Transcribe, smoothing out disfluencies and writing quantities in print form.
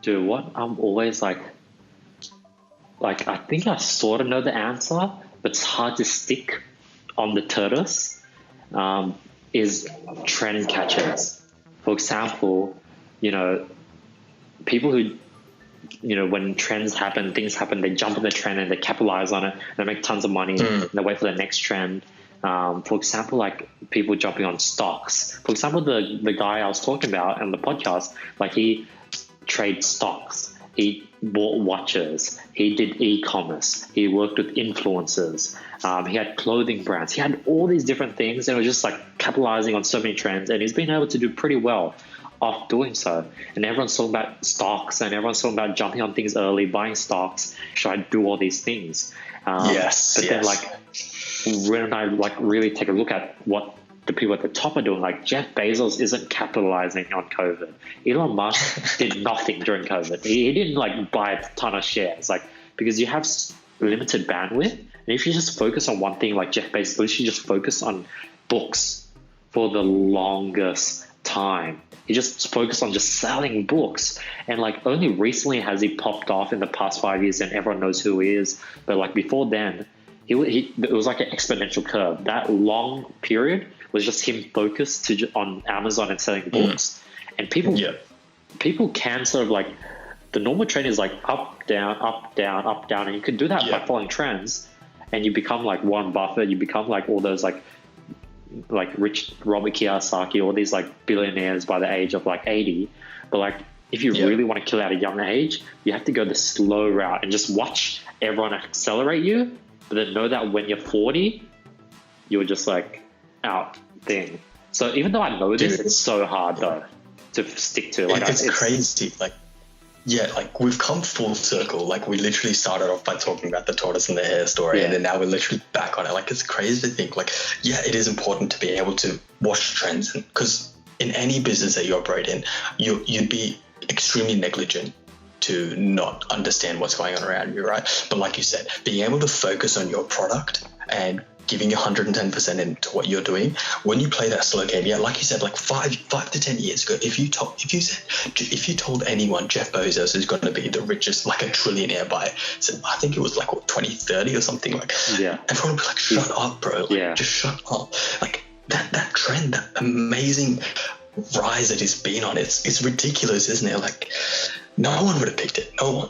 Dude, what I'm always like I think I sort of know the answer, but it's hard to stick on the tortoise, is trend catchers. For example, people who, when trends happen, things happen, they jump on the trend and they capitalize on it, they make tons of money, and they wait for the next trend. For example, like people jumping on stocks. For example, the guy I was talking about on the podcast, like he trades stocks. He bought watches. He did e-commerce. He worked with influencers. He had clothing brands. He had all these different things, and it was just like capitalizing on so many trends. And he's been able to do pretty well off doing so. And everyone's talking about stocks, and everyone's talking about jumping on things early, buying stocks. Should I do all these things? Then when I really take a look at what the people at the top are doing, like Jeff Bezos isn't capitalizing on COVID. Elon Musk did nothing during COVID. He didn't buy a ton of shares, because you have limited bandwidth. And if you just focus on one thing, like Jeff Bezos, literally just focus on books for the longest time. He just focused on just selling books. And only recently has he popped off in the past 5 years and everyone knows who he is. But before then, it was like an exponential curve. That long period was just him focused on Amazon and selling books. And people can sort of the normal trend is up, down, up, down, up, down. And you can do that by following trends, and you become like Warren Buffett, you become like all those rich Robert Kiyosaki, all these billionaires by the age of 80. But if you really want to kill at a young age, you have to go the slow route and just watch everyone accelerate you, but then know that when you're 40, you're just out thing. So even though I know this, it's so hard though to stick to. It's crazy. We've come full circle. We literally started off by talking about the tortoise and the hare story, and then now we're literally back on it. It's crazy to think. It is important to be able to watch trends, because in any business that you operate in, you'd be extremely negligent to not understand what's going on around you, right? But like you said, being able to focus on your product and giving 110% into what you're doing, when you play that slow game, like you said, 5 to 10 years ago, if you told anyone Jeff Bezos is going to be the richest, a trillionaire by, I think it was 2030 or something, everyone would be shut up, bro, just shut up. That trend, that amazing rise that he's been on, it's ridiculous, isn't it? No one would have picked it. No one.